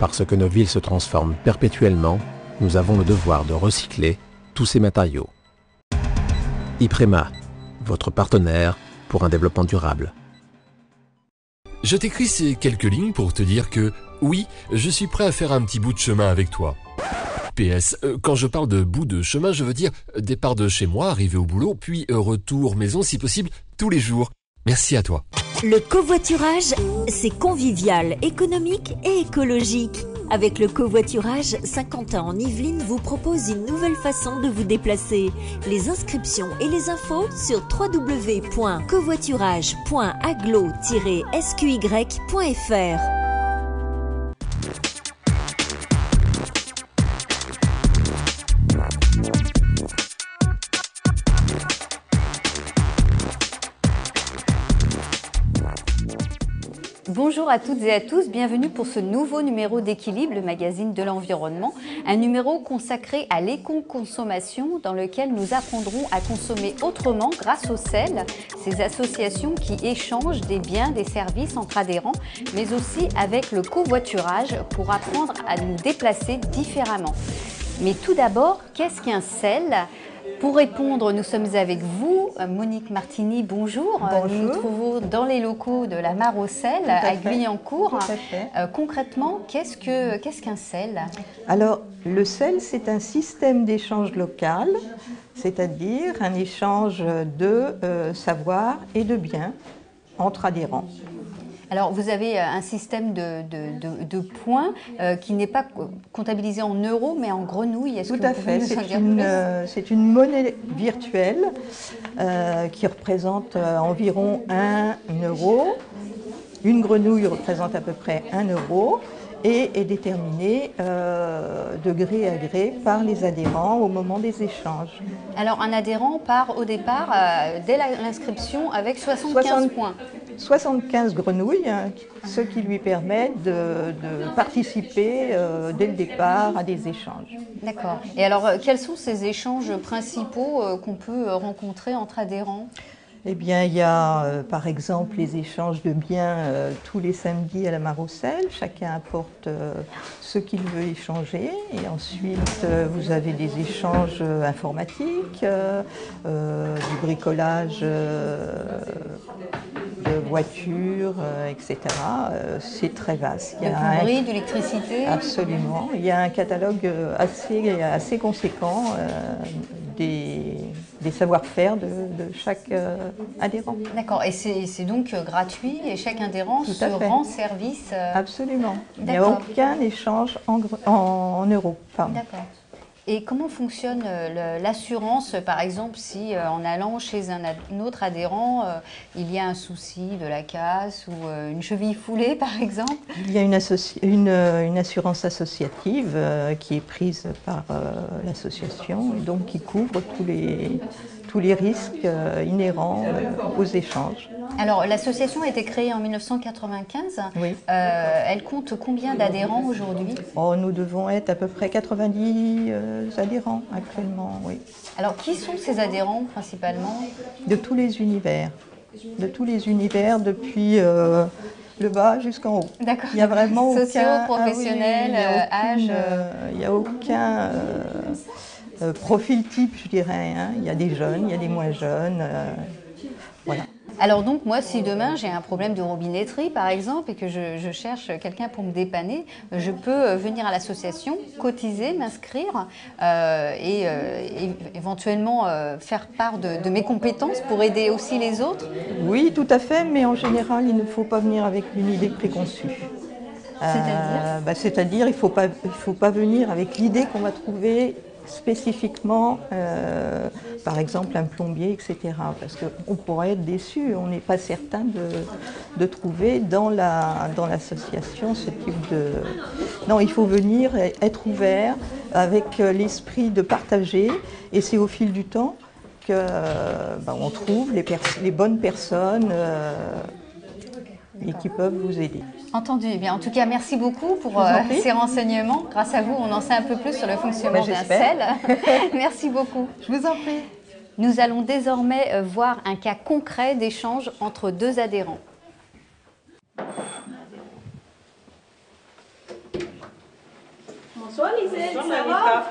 Parce que nos villes se transforment perpétuellement, nous avons le devoir de recycler tous ces matériaux. Iprema, votre partenaire pour un développement durable. Je t'écris ces quelques lignes pour te dire que, oui, je suis prêt à faire un petit bout de chemin avec toi. PS, quand je parle de bout de chemin, je veux dire départ de chez moi, arrivé au boulot, puis retour maison si possible, tous les jours. Merci à toi. Le covoiturage, c'est convivial, économique et écologique. Avec le covoiturage, Saint-Quentin en Yvelines vous propose une nouvelle façon de vous déplacer. Les inscriptions et les infos sur www.covoiturage.aglo-sqy.fr. Bonjour à toutes et à tous, bienvenue pour ce nouveau numéro d'Équilibre, le magazine de l'environnement. Un numéro consacré à l'éco-consommation dans lequel nous apprendrons à consommer autrement grâce au CEL, ces associations qui échangent des biens, des services entre adhérents, mais aussi avec le covoiturage pour apprendre à nous déplacer différemment. Mais tout d'abord, qu'est-ce qu'un CEL ? Pour répondre, nous sommes avec vous, Monique Martini, bonjour. Bonjour. Nous nous trouvons dans les locaux de la Mare au Sel, à Guyancourt. Concrètement, qu'est-ce qu'un CEL ? Alors, le CEL, c'est un système d'échange local, c'est-à-dire un échange de savoir et de biens entre adhérents. Alors, vous avez un système de points qui n'est pas comptabilisé en euros, mais en grenouilles. Tout à fait. C'est une monnaie virtuelle qui représente environ 1 euro. Une grenouille représente à peu près 1 euro et est déterminée de gré à gré par les adhérents au moment des échanges. Alors, un adhérent part au départ, dès l'inscription, avec 75 points. 75 grenouilles, ce qui lui permet de participer dès le départ à des échanges. D'accord. Et alors, quels sont ces échanges principaux qu'on peut rencontrer entre adhérents ? Eh bien, il y a par exemple les échanges de biens tous les samedis à la Mare au Sel. Chacun apporte ce qu'il veut échanger. Et ensuite, vous avez des échanges informatiques, du bricolage de voitures, etc. C'est très vaste. De plomberie, d'électricité ? Absolument. Il y a un catalogue assez conséquent des savoir-faire de chaque adhérent. D'accord, et c'est donc gratuit et chaque adhérent se rend service Absolument. Il n'y a aucun échange en euros. D'accord. Et comment fonctionne l'assurance, par exemple, si en allant chez un autre adhérent, il y a un souci de la casse ou une cheville foulée, par exemple ? Il y a une assurance associative qui est prise par l'association et donc qui couvre tous les risques inhérents aux échanges. Alors, l'association a été créée en 1995. Oui. Elle compte combien d'adhérents aujourd'hui ? Nous devons être à peu près 90 adhérents actuellement, oui. Alors, qui sont ces adhérents principalement ? De tous les univers. De tous les univers, depuis le bas jusqu'en haut. D'accord. Il n'y a vraiment aucun... Socio-professionnel, âge... Il n'y a aucun... profil type, je dirais. Il y a des jeunes, il y a des moins jeunes. Voilà. Alors donc, moi, si demain j'ai un problème de robinetterie, par exemple, et que je cherche quelqu'un pour me dépanner, je peux venir à l'association, cotiser, m'inscrire et éventuellement faire part de mes compétences pour aider aussi les autres. Oui, tout à fait, mais en général, il ne faut pas venir avec une idée préconçue. C'est-à-dire, il ne faut pas venir avec l'idée qu'on va trouver spécifiquement, par exemple, un plombier, etc. Parce qu'on pourrait être déçu, on n'est pas certain de trouver dans l'association ce type de... Non, il faut venir être ouvert avec l'esprit de partager, et c'est au fil du temps qu'on trouve les bonnes personnes et qui peuvent vous aider. Entendu. Eh bien, en tout cas, merci beaucoup pour ces renseignements. Grâce à vous, on en sait un peu plus sur le fonctionnement d'un CEL. Merci beaucoup. Je vous en prie. Nous allons désormais voir un cas concret d'échange entre deux adhérents. Bonsoir Lisette, ça va?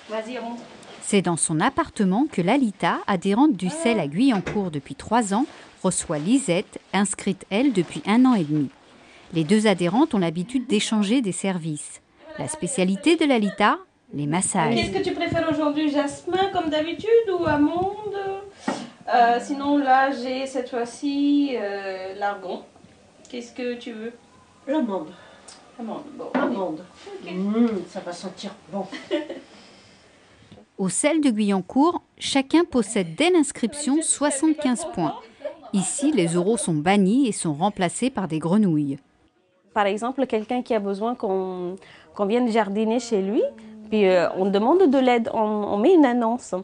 Vas-y, rentre. C'est dans son appartement que Lalita, adhérente du CEL à Guyancourt depuis 3 ans, reçoit Lisette, inscrite elle depuis 1 an et demi. Les deux adhérentes ont l'habitude d'échanger des services. La spécialité de Lalita, les massages. Qu'est-ce que tu préfères aujourd'hui, jasmin comme d'habitude ou amande? Sinon là j'ai cette fois-ci l'argan. Qu'est-ce que tu veux? L'amande. Amande, bon. Amande. Okay. Ça va sentir bon. Au CEL de Guyancourt, chacun possède dès l'inscription 75 points. Ici, les euros sont bannis et sont remplacés par des grenouilles. Par exemple, quelqu'un qui a besoin qu'on vienne jardiner chez lui, puis on demande de l'aide, on met une annonce.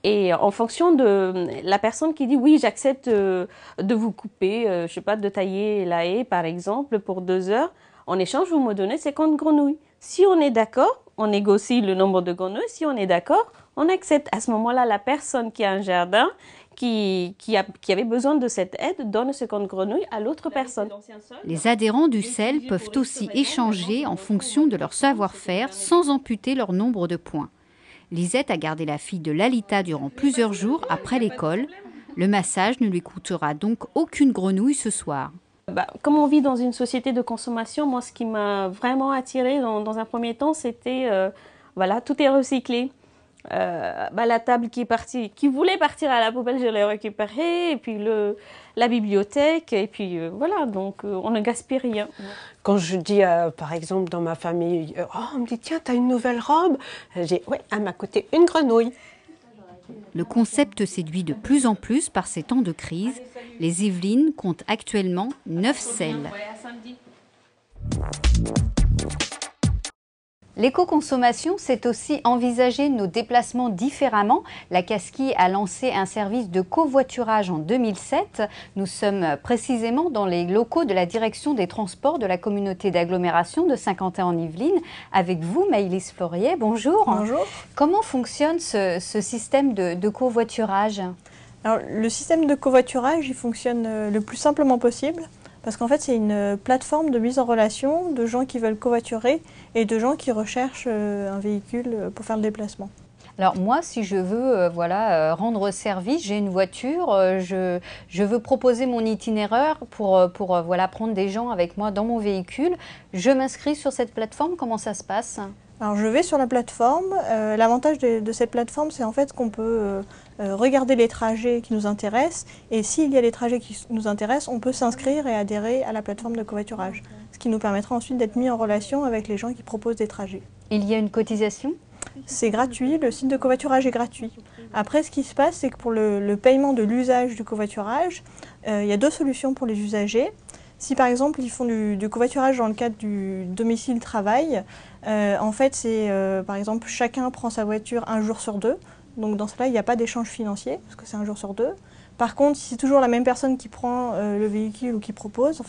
Et en fonction de la personne qui dit oui, j'accepte de vous couper, je sais pas, de tailler la haie par exemple pour 2 heures, en échange, vous me donnez 50 grenouilles. Si on est d'accord, on négocie le nombre de grenouilles. Si on est d'accord, on accepte. À ce moment-là, la personne qui a un jardin, qui avait besoin de cette aide, donne 50 grenouilles à l'autre personne. Les adhérents du CEL peuvent aussi échanger en fonction de leur savoir-faire sans amputer leur nombre de points. Lisette a gardé la fille de Lalita durant plusieurs jours après l'école. Le massage ne lui coûtera donc aucune grenouille ce soir. Comme on vit dans une société de consommation, moi ce qui m'a vraiment attirée dans un premier temps, c'était, voilà, tout est recyclé. La table qui voulait partir à la poubelle, je l'ai récupérée, et puis la bibliothèque, et puis voilà, donc on ne gaspille rien. Quand je dis, par exemple, dans ma famille, on me dit, tiens, t'as une nouvelle robe? J'ai, oui, elle m'a coûté une grenouille. Le concept séduit de plus en plus par ces temps de crise. Les Yvelines comptent actuellement 9 CEL. L'éco-consommation, c'est aussi envisager nos déplacements différemment. La Casquille a lancé un service de covoiturage en 2007. Nous sommes précisément dans les locaux de la direction des transports de la communauté d'agglomération de Saint-Quentin en Yvelines. Avec vous, Maëlys Florier, bonjour. Bonjour. Comment fonctionne ce système de covoiturage? Alors, le système de covoiturage, il fonctionne le plus simplement possible. Parce qu'en fait, c'est une plateforme de mise en relation de gens qui veulent covoiturer et de gens qui recherchent un véhicule pour faire le déplacement. Alors moi, si je veux rendre service, j'ai une voiture, je veux proposer mon itinéraire pour prendre des gens avec moi dans mon véhicule. Je m'inscris sur cette plateforme, comment ça se passe ? Alors je vais sur la plateforme. L'avantage de cette plateforme, c'est en fait qu'on peut regarder les trajets qui nous intéressent. Et s'il y a des trajets qui nous intéressent, on peut s'inscrire et adhérer à la plateforme de covoiturage. Ce qui nous permettra ensuite d'être mis en relation avec les gens qui proposent des trajets. Il y a une cotisation ? C'est gratuit, le site de covoiturage est gratuit. Après, ce qui se passe, c'est que pour le paiement de l'usage du covoiturage, il y a 2 solutions pour les usagers. Si par exemple ils font du covoiturage dans le cadre du domicile-travail, en fait c'est par exemple chacun prend sa voiture 1 jour sur 2. Donc dans cela il n'y a pas d'échange financier parce que c'est 1 jour sur 2. Par contre si c'est toujours la même personne qui prend le véhicule ou qui propose,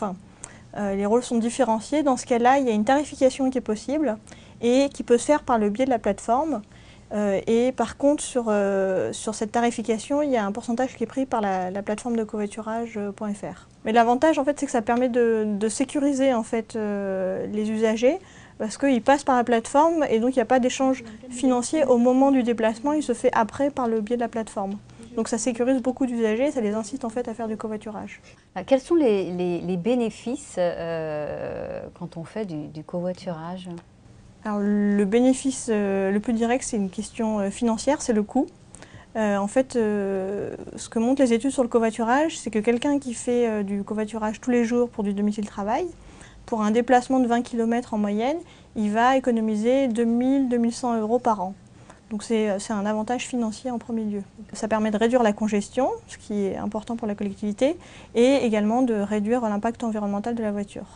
les rôles sont différenciés. Dans ce cas-là il y a une tarification qui est possible et qui peut se faire par le biais de la plateforme. Et par contre sur cette tarification il y a un pourcentage qui est pris par la plateforme de covoiturage.fr. Mais l'avantage en fait c'est que ça permet de sécuriser en fait les usagers parce qu'ils passent par la plateforme et donc il n'y a pas d'échange financier au moment du déplacement, il se fait après par le biais de la plateforme. Donc ça sécurise beaucoup d'usagers et ça les incite en fait à faire du covoiturage. Quels sont les bénéfices quand on fait du covoiturage ? Alors, le bénéfice le plus direct, c'est une question financière, c'est le coût. En fait, ce que montrent les études sur le covoiturage, c'est que quelqu'un qui fait du covoiturage tous les jours pour du domicile-travail, pour un déplacement de 20 km en moyenne, il va économiser 2000 – 2100 € par an. Donc c'est un avantage financier en premier lieu. Ça permet de réduire la congestion, ce qui est important pour la collectivité, et également de réduire l'impact environnemental de la voiture.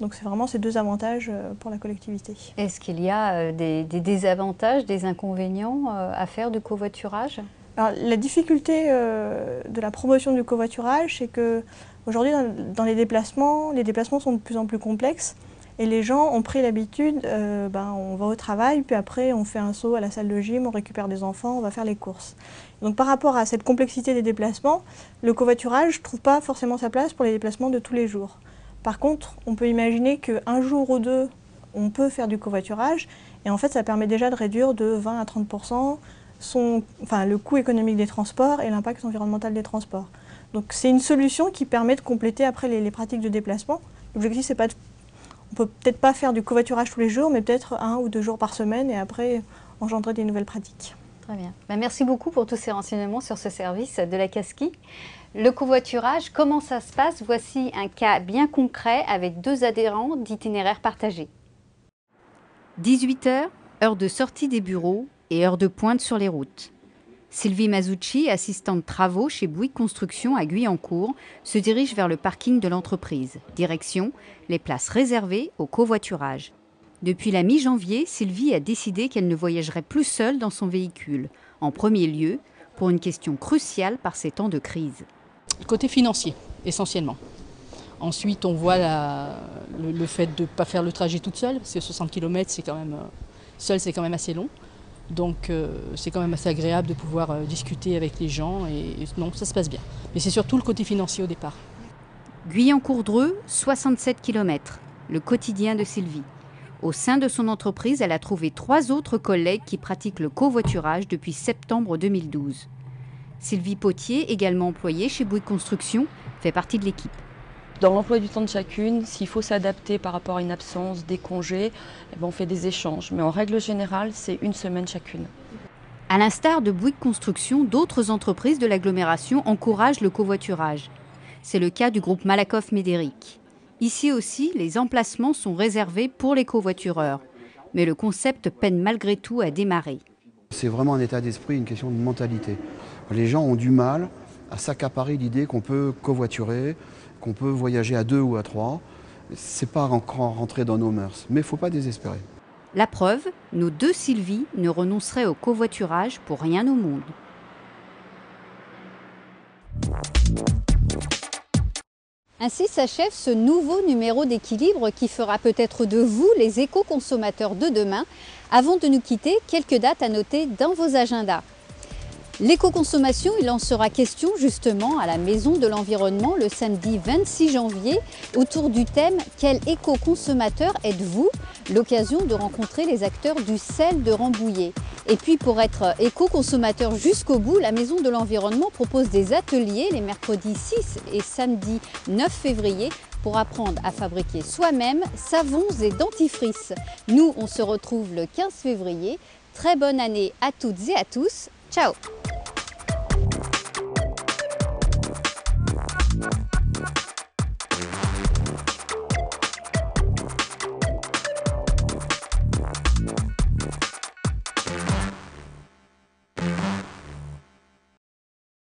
Donc c'est vraiment ces 2 avantages pour la collectivité. Est-ce qu'il y a des désavantages, des inconvénients à faire du covoiturage ? Alors, la difficulté de la promotion du covoiturage, c'est qu'aujourd'hui dans les déplacements sont de plus en plus complexes et les gens ont pris l'habitude, on va au travail, puis après on fait un saut à la salle de gym, on récupère des enfants, on va faire les courses. Donc par rapport à cette complexité des déplacements, le covoiturage ne trouve pas forcément sa place pour les déplacements de tous les jours. Par contre, on peut imaginer qu'un jour ou 2 on peut faire du covoiturage. Et en fait, ça permet déjà de réduire de 20 à 30% le coût économique des transports et l'impact environnemental des transports. Donc c'est une solution qui permet de compléter après les pratiques de déplacement. L'objectif, c'est pas on peut peut-être pas faire du covoiturage tous les jours, mais peut-être 1 ou 2 jours par semaine et après engendrer des nouvelles pratiques. Très bien. Merci beaucoup pour tous ces renseignements sur ce service de la Casqui. Le covoiturage, comment ça se passe? Voici un cas bien concret avec 2 adhérents d'itinéraires partagés. 18 h, heure de sortie des bureaux et heure de pointe sur les routes. Sylvie Masucci, assistante travaux chez Bouygues Construction à Guyancourt, se dirige vers le parking de l'entreprise. Direction, les places réservées au covoiturage. Depuis la mi-janvier, Sylvie a décidé qu'elle ne voyagerait plus seule dans son véhicule. En premier lieu, pour une question cruciale par ces temps de crise. Côté financier, essentiellement. Ensuite, on voit le fait de ne pas faire le trajet toute seule. C'est 60 km, c'est quand même, seul, c'est quand même assez long. Donc, c'est quand même assez agréable de pouvoir discuter avec les gens. Et non, ça se passe bien. Mais c'est surtout le côté financier au départ. Guyancourt-Dreux, 67 km. Le quotidien de Sylvie. Au sein de son entreprise, elle a trouvé 3 autres collègues qui pratiquent le covoiturage depuis septembre 2012. Sylvie Potier, également employée chez Bouygues Construction, fait partie de l'équipe. Dans l'emploi du temps de chacune, s'il faut s'adapter par rapport à une absence, des congés, on fait des échanges. Mais en règle générale, c'est 1 semaine chacune. À l'instar de Bouygues Construction, d'autres entreprises de l'agglomération encouragent le covoiturage. C'est le cas du groupe Malakoff-Médéric. Ici aussi, les emplacements sont réservés pour les covoitureurs. Mais le concept peine malgré tout à démarrer. C'est vraiment un état d'esprit, une question de mentalité. Les gens ont du mal à s'accaparer l'idée qu'on peut covoiturer, qu'on peut voyager à 2 ou à 3. C'est pas encore rentré dans nos mœurs, mais il ne faut pas désespérer. La preuve, nos 2 Sylvie ne renonceraient au covoiturage pour rien au monde. Ainsi s'achève ce nouveau numéro d'Équilibre qui fera peut-être de vous les éco-consommateurs de demain. Avant de nous quitter, quelques dates à noter dans vos agendas. L'éco-consommation, il en sera question justement à la Maison de l'Environnement le samedi 26 janvier autour du thème « Quel éco-consommateur êtes-vous ?» L'occasion de rencontrer les acteurs du sel de Rambouillet. Et puis pour être éco-consommateur jusqu'au bout, la Maison de l'Environnement propose des ateliers les mercredis 6 et samedi 9 février pour apprendre à fabriquer soi-même savons et dentifrices. Nous, on se retrouve le 15 février. Très bonne année à toutes et à tous. Ciao!